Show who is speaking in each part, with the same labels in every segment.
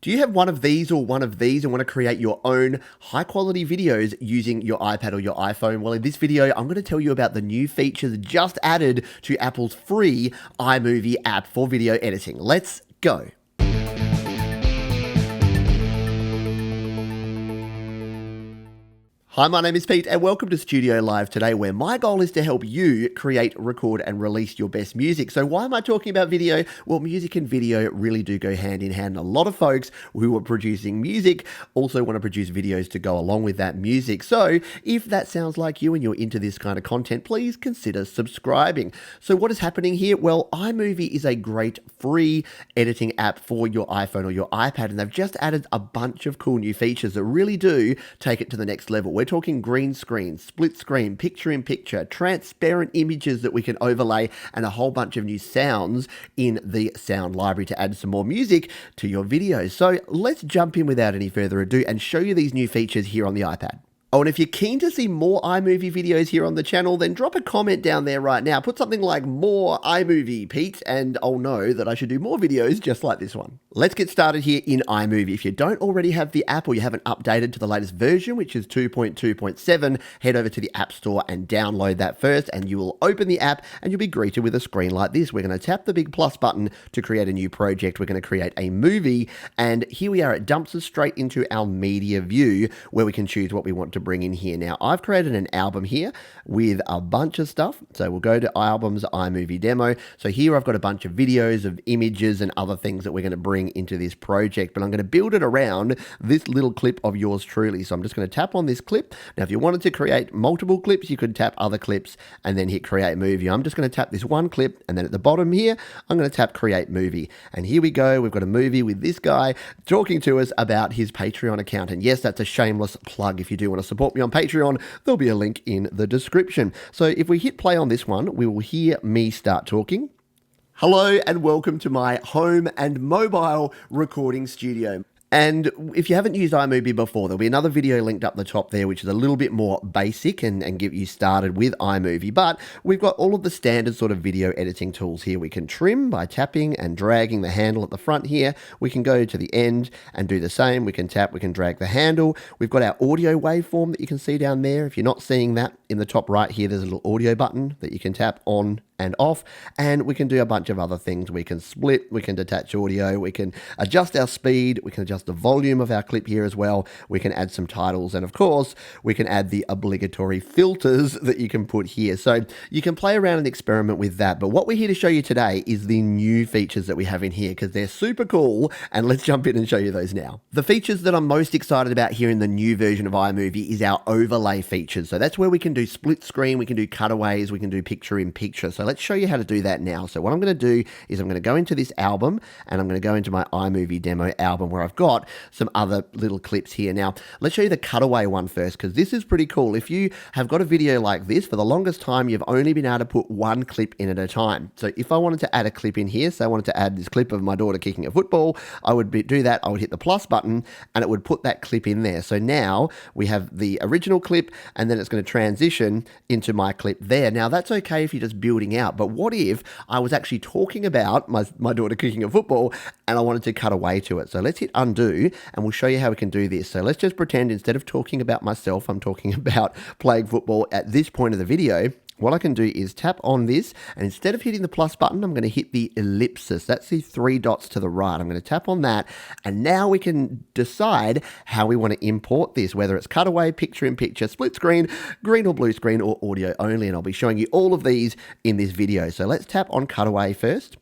Speaker 1: Do you have one of these or one of these and want to create your own high quality videos using your iPad or your iPhone? Well, in this video, I'm going to tell you about the new features just added to Apple's free iMovie app for video editing. Let's go. Hi, my name is Pete and welcome to Studio Live today, where my goal is to help you create, record and release your best music. So why am I talking about video? Well, music and video really do go hand in hand. A lot of folks who are producing music also want to produce videos to go along with that music. So if that sounds like you and you're into this kind of content, please consider subscribing. So what is happening here? Well, iMovie is a great free editing app for your iPhone or your iPad, and they've just added a bunch of cool new features that really do take it to the next level. We're talking green screen, split screen, picture-in-picture, transparent images that we can overlay, and a whole bunch of new sounds in the sound library to add some more music to your videos. So let's jump in without any further ado and show you these new features here on the iPad. Oh, and if you're keen to see more iMovie videos here on the channel, then drop a comment down there right now. Put something like more iMovie, Pete, and I'll know that I should do more videos just like this one. Let's get started here in iMovie. If you don't already have the app or you haven't updated to the latest version, which is 2.2.7, head over to the App Store and download that first, and you will open the app and you'll be greeted with a screen like this. We're going to tap the big plus button to create a new project. We're going to create a movie, and here we are. It dumps us straight into our media view where we can choose what we want to bring in here. Now, I've created an album here with a bunch of stuff. So we'll go to Albums, iMovie Demo. So here I've got a bunch of videos of images and other things that we're going to bring into this project, but I'm going to build it around this little clip of yours truly. So I'm just going to tap on this clip. Now, if you wanted to create multiple clips, you could tap other clips and then hit create movie. I'm just going to tap this one clip, and then at the bottom here, I'm going to tap create movie. And here we go. We've got a movie with this guy talking to us about his Patreon account. And yes, that's a shameless plug. If you do want to support me on Patreon, there'll be a link in the description. So if we hit play on this one, we will hear me start talking. Hello and welcome to my home and mobile recording studio. And if you haven't used iMovie before, there'll be another video linked up the top there, which is a little bit more basic and get you started with iMovie. But we've got all of the standard sort of video editing tools here. We can trim by tapping and dragging the handle at the front here. We can go to the end and do the same. We can tap, we can drag the handle. We've got our audio waveform that you can see down there. If you're not seeing that, in the top right here, there's a little audio button that you can tap on and off, and we can do a bunch of other things. We can split, we can detach audio, we can adjust our speed, we can adjust the volume of our clip here as well, we can add some titles, and of course we can add the obligatory filters that you can put here. So you can play around and experiment with that, but what we're here to show you today is the new features that we have in here, because they're super cool, and let's jump in and show you those now. The features that I'm most excited about here in the new version of iMovie is our overlay features. So that's where we can do split screen, we can do cutaways, we can do picture in picture. So let's show you how to do that now. So what I'm going to do is I'm going to go into this album, and I'm going to go into my iMovie demo album where I've got some other little clips here. Now, let's show you the cutaway one first, because this is pretty cool. If you have got a video like this, for the longest time, you've only been able to put one clip in at a time. So if I wanted to add a clip in here, so I wanted to add this clip of my daughter kicking a football, I would do that. I would hit the plus button and it would put that clip in there. So now we have the original clip, and then it's going to transition into my clip there. Now, that's okay if you're just building out, but what if I was actually talking about my daughter kicking a football and I wanted to cut away to it? So let's hit undo and we'll show you how we can do this. So let's just pretend instead of talking about myself, I'm talking about playing football at this point of the video. What I can do is tap on this, and instead of hitting the plus button, I'm going to hit the ellipsis. That's the three dots to the right. I'm going to tap on that, and now we can decide how we want to import this, whether it's cutaway, picture in picture, split screen, green or blue screen, or audio only, and I'll be showing you all of these in this video. So let's tap on cutaway first.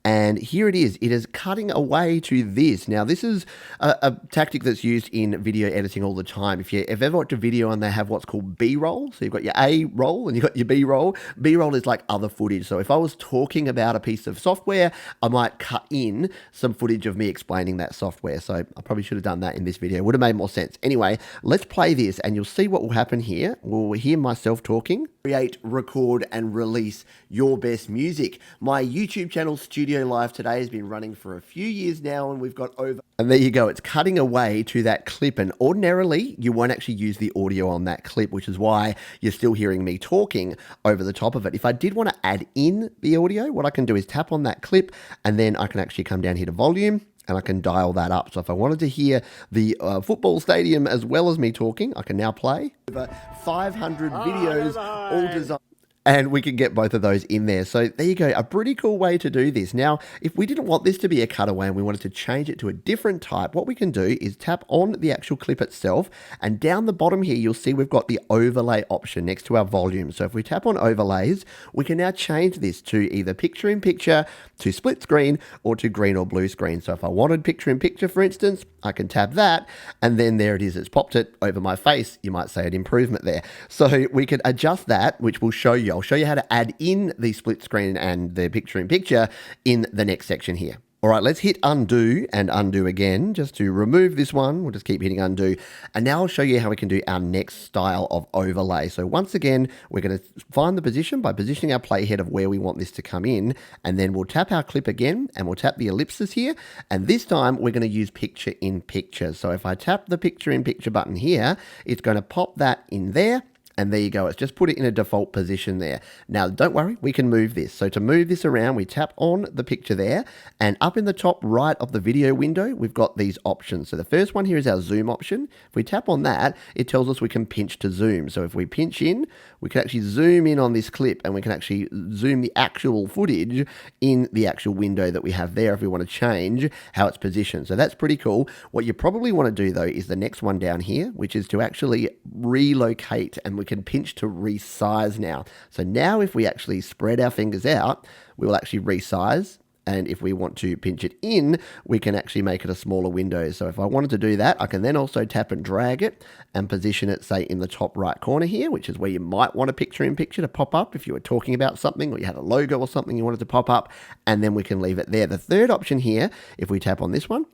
Speaker 1: And here it is cutting away to this. Now, this is a tactic that's used in video editing all the time. If you've ever watched a video and they have what's called B-roll, so you've got your A roll and you've got your B-roll. B-roll is like other footage. So if I was talking about a piece of software, I might cut in some footage of me explaining that software. So I probably should have done that in this video. It would have made more sense. Anyway, let's play this and you'll see what will happen here. We'll hear myself talking. Create, record, and release your best music. My YouTube channel, Studio Live Today, has been running for a few years now, and we've got over... And there you go, it's cutting away to that clip, and ordinarily, you won't actually use the audio on that clip, which is why you're still hearing me talking over the top of it. If I did want to add in the audio, what I can do is tap on that clip, and then I can actually come down here to volume, and I can dial that up. So if I wanted to hear the football stadium as well as me talking, I can now play. Over 500 videos, all designed. And we can get both of those in there. So there you go, a pretty cool way to do this. Now, if we didn't want this to be a cutaway and we wanted to change it to a different type, what we can do is tap on the actual clip itself, and down the bottom here, you'll see we've got the overlay option next to our volume. So if we tap on overlays, we can now change this to either picture in picture, to split screen, or to green or blue screen. So if I wanted picture in picture, for instance, I can tap that, and then there it is. It's popped it over my face. You might say an improvement there. So we can adjust that, which will show you. I'll show you how to add in the split screen and the picture in picture in the next section here. All right, let's hit undo and undo again just to remove this one. We'll just keep hitting undo. And now I'll show you how we can do our next style of overlay. So once again, we're going to find the position by positioning our playhead of where we want this to come in. And then we'll tap our clip again and we'll tap the ellipsis here. And this time we're going to use picture in picture. So if I tap the picture in picture button here, it's going to pop that in there. And there you go, it's just put it in a default position there. Now, don't worry, we can move this. So to move this around, we tap on the picture there, and up in the top right of the video window, we've got these options. So the first one here is our zoom option. If we tap on that, it tells us we can pinch to zoom. So if we pinch in, we can actually zoom in on this clip, and we can actually zoom the actual footage in the actual window that we have there if we want to change how it's positioned. So that's pretty cool. What you probably want to do though is the next one down here, which is to actually relocate, and we can pinch to resize now. So now if we actually spread our fingers out, we will actually resize. And if we want to pinch it in, we can actually make it a smaller window. So if I wanted to do that, I can then also tap and drag it and position it, say, in the top right corner here, which is where you might want a picture in picture to pop up if you were talking about something or you had a logo or something you wanted to pop up, and then we can leave it there. The third option here, if we tap on this one,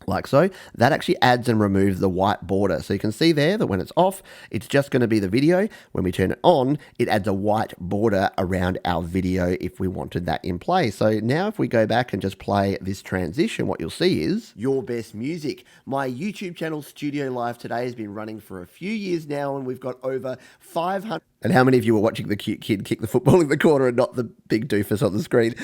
Speaker 1: like so, that actually adds and removes the white border. So you can see there that when it's off, it's just going to be the video. When we turn it on, it adds a white border around our video if we wanted that in play. So now if we go back and just play this transition, what you'll see is your best music. My YouTube channel, Studio Live Today, has been running for a few years now, and we've got over 500... And how many of you were watching the cute kid kick the football in the corner and not the big doofus on the screen?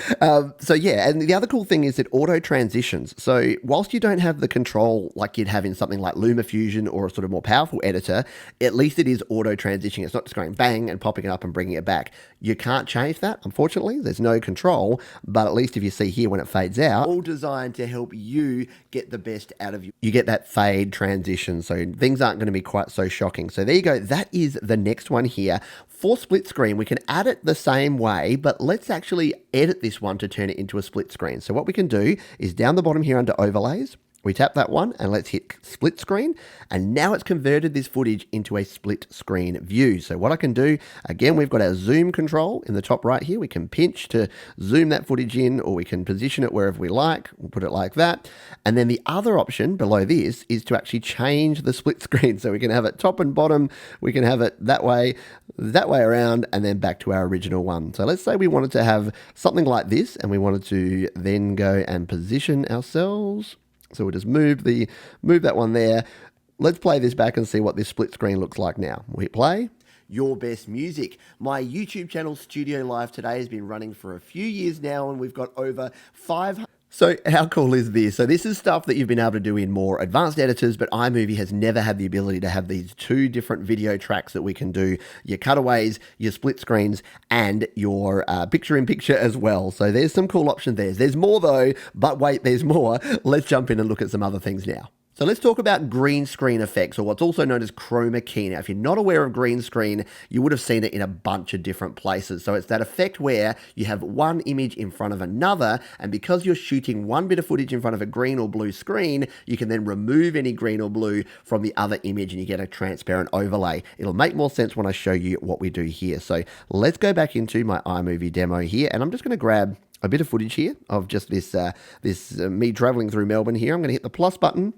Speaker 1: So yeah, and the other cool thing is it auto transitions. So whilst you don't have the control like you'd have in something like LumaFusion or a sort of more powerful editor, at least it is auto transitioning. It's not just going bang and popping it up and bringing it back. You can't change that, unfortunately. There's no control, but at least if you see here when it fades out, all designed to help you get the best out of you. You get that fade transition, so things aren't going to be quite so shocking. So there you go. That is the next one here. For split screen, we can add it the same way, but let's actually edit this one to turn it into a split screen. So what we can do is down the bottom here under overlays, we tap that one and let's hit split screen. And now it's converted this footage into a split screen view. So what I can do, again, we've got our zoom control in the top right here. We can pinch to zoom that footage in, or we can position it wherever we like. We'll put it like that. And then the other option below this is to actually change the split screen. So we can have it top and bottom. We can have it that way around, and then back to our original one. So let's say we wanted to have something like this, and we wanted to then go and position ourselves. So we'll just move that one there. Let's play this back and see what this split screen looks like now. We hit play. Your best music. My YouTube channel, Studio Live Today, has been running for a few years now, and we've got over 500... So how cool is this? So this is stuff that you've been able to do in more advanced editors, but iMovie has never had the ability to have these two different video tracks that we can do, your cutaways, your split screens, and your picture-in-picture as well. So there's some cool options there. There's more though, but wait, there's more. Let's jump in and look at some other things now. So let's talk about green screen effects, or what's also known as chroma key. Now, if you're not aware of green screen, you would have seen it in a bunch of different places. So it's that effect where you have one image in front of another, and because you're shooting one bit of footage in front of a green or blue screen, you can then remove any green or blue from the other image and you get a transparent overlay. It'll make more sense when I show you what we do here. So let's go back into my iMovie demo here, and I'm just going to grab a bit of footage here of just this me traveling through Melbourne here. I'm going to hit the plus button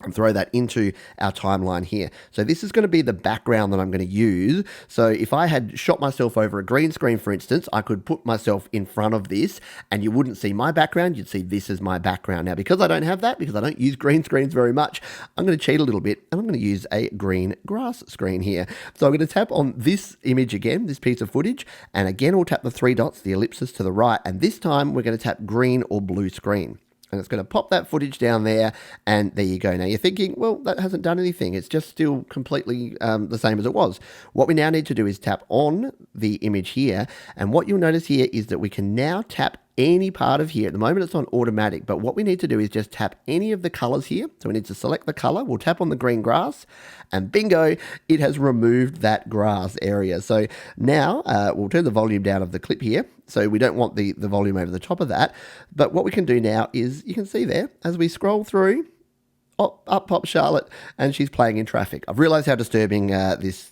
Speaker 1: and throw that into our timeline here. So this is going to be the background that I'm going to use. So if I had shot myself over a green screen, for instance, I could put myself in front of this and you wouldn't see my background, you'd see this as my background. Now, because I don't have that, because I don't use green screens very much, I'm going to cheat a little bit and I'm going to use a green grass screen here. So I'm going to tap on this image again, this piece of footage, and again, we'll tap the three dots, the ellipsis to the right, and this time we're going to tap green or blue screen. and it's going to pop that footage down there, and there you go. Now you're thinking, well, that hasn't done anything. It's just still completely the same as it was. What we now need to do is tap on the image here, and what you'll notice here is that we can now tap any part of here. At the moment it's on automatic, but what we need to do is just tap any of the colors here. So we need to select the color. We'll tap on the green grass, and bingo, it has removed that grass area. So now we'll turn the volume down of the clip here. So we don't want the volume over the top of that. But what we can do now is, you can see there, as we scroll through, up pops Charlotte, and she's playing in traffic. I've realized how disturbing this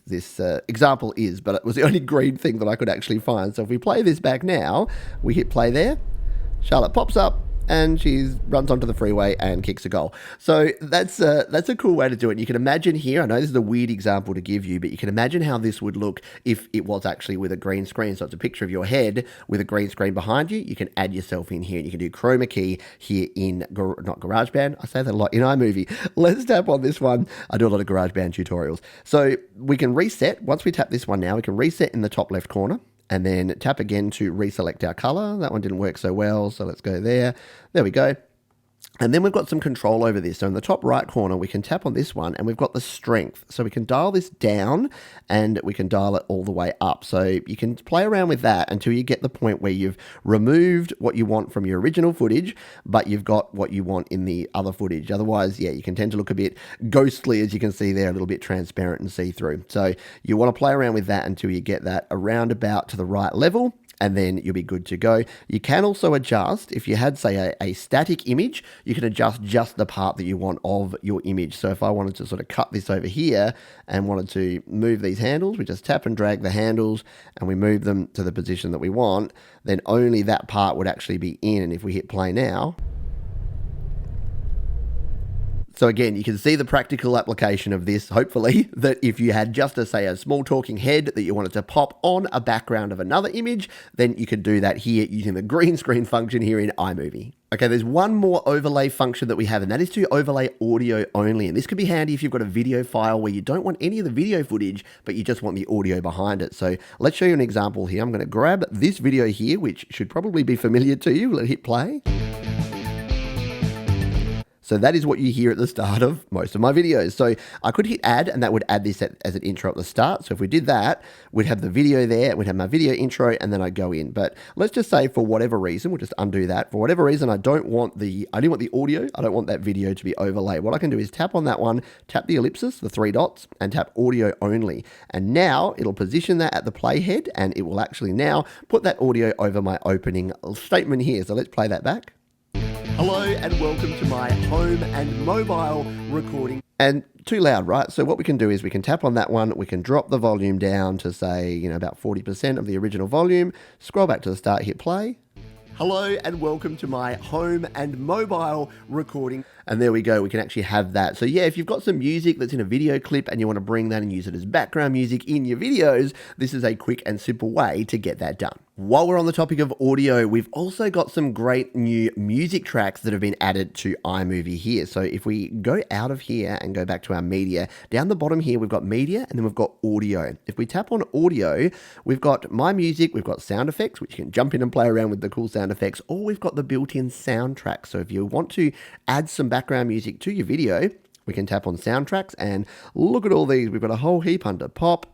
Speaker 1: example is, but it was the only green thing that I could actually find. So if we play this back now, we hit play there, Charlotte pops up, and she runs onto the freeway and kicks a goal. So that's a cool way to do it. You can imagine here, I know this is a weird example to give you, but you can imagine how this would look if it was actually with a green screen. So it's a picture of your head with a green screen behind you. You can add yourself in here, and you can do chroma key here in, not GarageBand, I say that a lot, in iMovie. Let's tap on this one. I do a lot of GarageBand tutorials. So we can reset. Once we tap this one now, we can reset in the top left corner, and then tap again to reselect our color. That one didn't work so well, so let's go there. There we go. And then we've got some control over this. So in the top right corner, we can tap on this one, and we've got the strength. So we can dial this down, and we can dial it all the way up. So you can play around with that until you get the point where you've removed what you want from your original footage, but you've got what you want in the other footage. Otherwise, yeah, you can tend to look a bit ghostly, as you can see there, a little bit transparent and see-through. So you want to play around with that until you get that around about to the right level, and then you'll be good to go. You can also adjust, if you had, say, a static image, you can adjust just the part that you want of your image. So if I wanted to sort of cut this over here and wanted to move these handles, we just tap and drag the handles, and we move them to the position that we want, then only that part would actually be in. And if we hit play now, so again, you can see the practical application of this, hopefully, that if you had just a small talking head that you wanted to pop on a background of another image, then you could do that here using the green screen function here in iMovie. Okay, there's one more overlay function that we have, and that is to overlay audio only. And this could be handy if you've got a video file where you don't want any of the video footage, but you just want the audio behind it. So let's show you an example here. I'm going to grab this video here, which should probably be familiar to you. Let's hit play. So that is what you hear at the start of most of my videos. So I could hit add, and that would add this as an intro at the start. So if we did that, we'd have the video there, we'd have my video intro, and then I'd go in. But let's just say for whatever reason, we'll just undo that. For whatever reason, I only want the audio. I don't want that video to be overlaid. What I can do is tap on that one, tap the ellipsis, the three dots, and tap audio only. And now it'll position that at the playhead, and it will actually now put that audio over my opening statement here. So let's play that back. Hello and welcome to my home and mobile recording. And too loud, right? So what we can do is we can tap on that one, we can drop the volume down to say, about 40% of the original volume, scroll back to the start, hit play. Hello and welcome to my home and mobile recording. And there we go, we can actually have that. So yeah, if you've got some music that's in a video clip and you want to bring that and use it as background music in your videos, this is a quick and simple way to get that done. While we're on the topic of audio, we've also got some great new music tracks that have been added to iMovie here. So if we go out of here and go back to our media, down the bottom here, we've got media and then we've got audio. If we tap on audio, we've got my music, we've got sound effects, which you can jump in and play around with the cool sound effects, or we've got the built-in soundtrack. So if you want to add some background music to your video, we can tap on soundtracks and look at all these. We've got a whole heap under pop.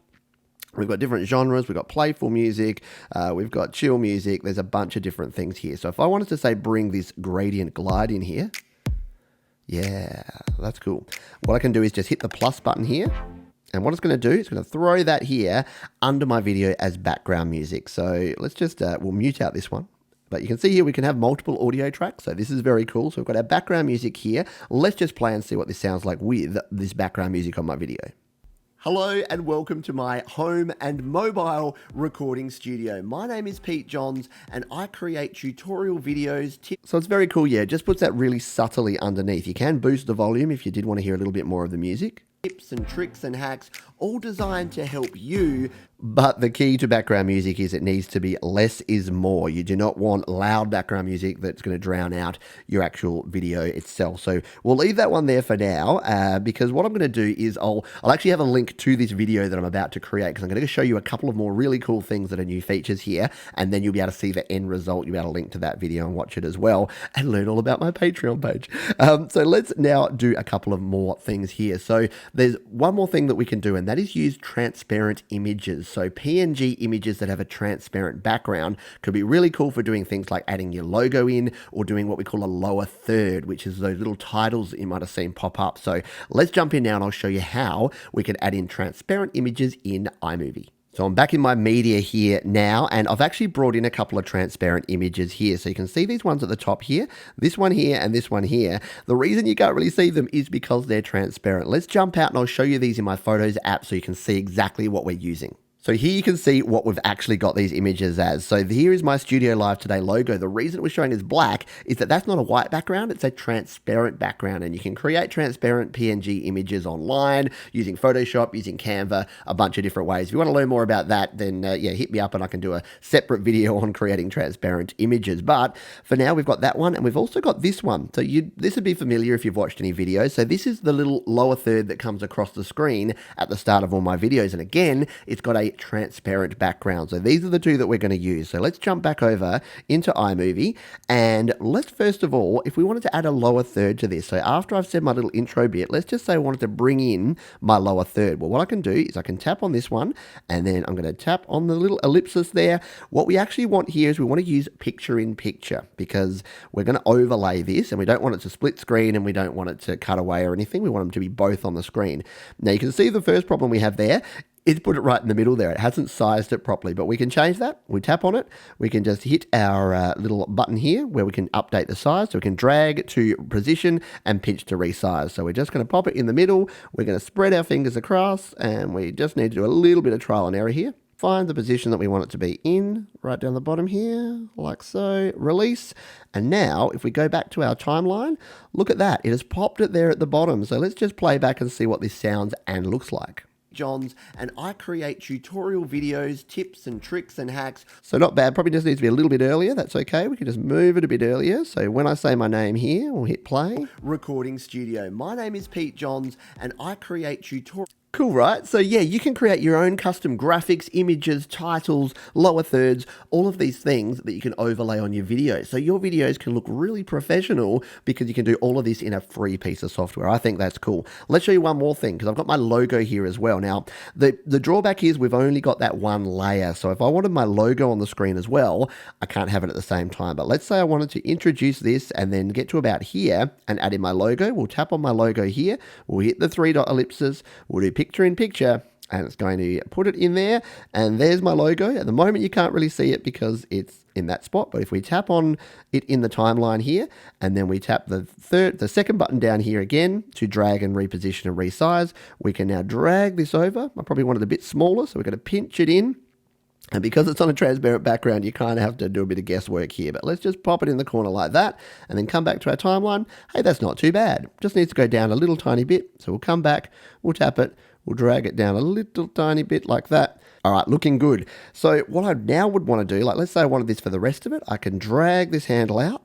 Speaker 1: We've got different genres, we've got playful music, we've got chill music, there's a bunch of different things here. So if I wanted to say bring this gradient glide in here, yeah, that's cool. What I can do is just hit the plus button here, and what it's going to do, it's going to throw that here under my video as background music. So let's just, we'll mute out this one. But you can see here we can have multiple audio tracks, so this is very cool. So we've got our background music here. Let's just play and see what this sounds like with this background music on my video. Hello and welcome to my home and mobile recording studio. My name is Pete Johns and I create tutorial videos, tips. So it's very cool, yeah, it just puts that really subtly underneath. You can boost the volume if you did want to hear a little bit more of the music. tips and tricks and hacks, all designed to help you. But the key to background music is it needs to be less is more. You do not want loud background music that's going to drown out your actual video itself. So we'll leave that one there for now because what I'm going to do is I'll actually have a link to this video that I'm about to create because I'm going to show you a couple of more really cool things that are new features here, and then you'll be able to see the end result. You'll be able to link to that video and watch it as well and learn all about my Patreon page. So let's now do a couple of more things here. So there's one more thing that we can do, and that is use transparent images. So PNG images that have a transparent background could be really cool for doing things like adding your logo in or doing what we call a lower third, which is those little titles that you might have seen pop up. So let's jump in now and I'll show you how we can add in transparent images in iMovie. So I'm back in my media here now, and I've actually brought in a couple of transparent images here. So you can see these ones at the top here, this one here, and this one here. The reason you can't really see them is because they're transparent. Let's jump out and I'll show you these in my Photos app so you can see exactly what we're using. So here you can see what we've actually got these images as. So here is my Studio Live Today logo. The reason we're showing as black is that that's not a white background, it's a transparent background. And you can create transparent PNG images online using Photoshop, using Canva, a bunch of different ways. If you want to learn more about that, then yeah, hit me up and I can do a separate video on creating transparent images. But for now, we've got that one, and we've also got this one. So this would be familiar if you've watched any videos. So this is the little lower third that comes across the screen at the start of all my videos. And again, it's got a transparent background. So these are the two that we're going to use. So let's jump back over into iMovie, and let's first of all, if we wanted to add a lower third to this, so after I've said my little intro bit, let's just say I wanted to bring in my lower third. Well, what I can do is I can tap on this one, and then I'm going to tap on the little ellipsis there. What we actually want here is we want to use picture in picture because we're going to overlay this, and we don't want it to split screen, and we don't want it to cut away or anything. We want them to be both on the screen. Now you can see the first problem we have there. It's put it right in the middle there. It hasn't sized it properly, but we can change that. We tap on it. We can just hit our little button here where we can update the size. So we can drag to position and pinch to resize. So we're just going to pop it in the middle. We're going to spread our fingers across, and we just need to do a little bit of trial and error here. Find the position that we want it to be in, right down the bottom here, like so, release. And now, if we go back to our timeline, look at that. It has popped it there at the bottom. So let's just play back and see what this sounds and looks like. Johns, and I create tutorial videos, tips and tricks and hacks. So not bad, probably just needs to be a little bit earlier. That's okay, we can just move it a bit earlier. So when I say my name here, we'll hit play. Recording studio. My name is Pete Johns, and I create tutorial. Cool, right? So yeah, you can create your own custom graphics, images, titles, lower thirds, all of these things that you can overlay on your videos. So your videos can look really professional because you can do all of this in a free piece of software. I think that's cool. Let's show you one more thing because I've got my logo here as well. Now, the drawback is we've only got that one layer. So if I wanted my logo on the screen as well, I can't have it at the same time. But let's say I wanted to introduce this and then get to about here and add in my logo. We'll tap on my logo here. We'll hit the 3-dot ellipses. We'll do picture in picture, and it's going to put it in there, and there's my logo. At the moment you can't really see it because it's in that spot, but if we tap on it in the timeline here, and then we tap the second button down here again to drag and reposition and resize, we can now drag this over. I probably want it a bit smaller, so we're going to pinch it in. And because it's on a transparent background, you kind of have to do a bit of guesswork here. But let's just pop it in the corner like that and then come back to our timeline. Hey, that's not too bad. Just needs to go down a little tiny bit. So we'll come back, we'll tap it, we'll drag it down a little tiny bit like that. All right, looking good. So what I now would want to do, like let's say I wanted this for the rest of it, I can drag this handle out.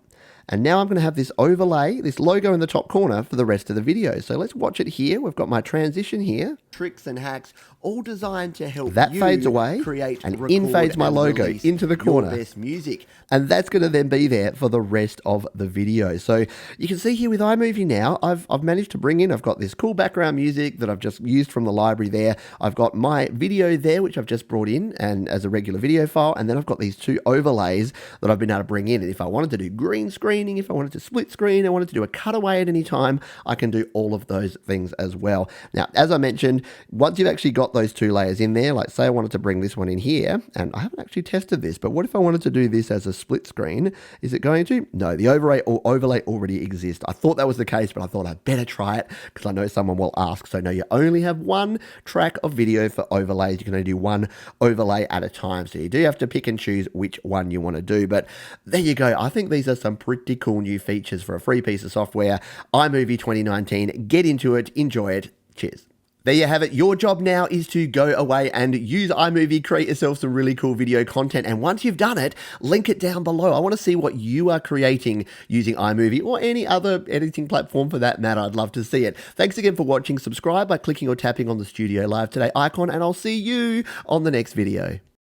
Speaker 1: And now I'm going to have this overlay, this logo in the top corner for the rest of the video. So let's watch it here. We've got my transition here. Tricks and hacks, all designed to help that you fades away, create and in fades my logo into the corner. Your best music. And that's going to then be there for the rest of the video. So you can see here with iMovie now, I've managed to bring in, I've got this cool background music that I've just used from the library there. I've got my video there, which I've just brought in and as a regular video file. And then I've got these two overlays that I've been able to bring in. And if I wanted to do green screening, if I wanted to split screen, I wanted to do a cutaway at any time, I can do all of those things as well. Now, as I mentioned, once you've actually got those two layers in there, like say I wanted to bring this one in here, and I haven't actually tested this, but what if I wanted to do this as a split screen? Is it going to? No, the overlay already exists. I thought that was the case, but I thought I'd better try it because I know someone will ask. So no, you only have one track of video for overlays. You can only do one overlay at a time. So you do have to pick and choose which one you want to do. But there you go. I think these are some pretty cool new features for a free piece of software. iMovie 2019. Get into it. Enjoy it. Cheers. There you have it. Your job now is to go away and use iMovie, create yourself some really cool video content. And once you've done it, link it down below. I want to see what you are creating using iMovie or any other editing platform for that matter. I'd love to see it. Thanks again for watching. Subscribe by clicking or tapping on the Studio Live Today icon, and I'll see you on the next video.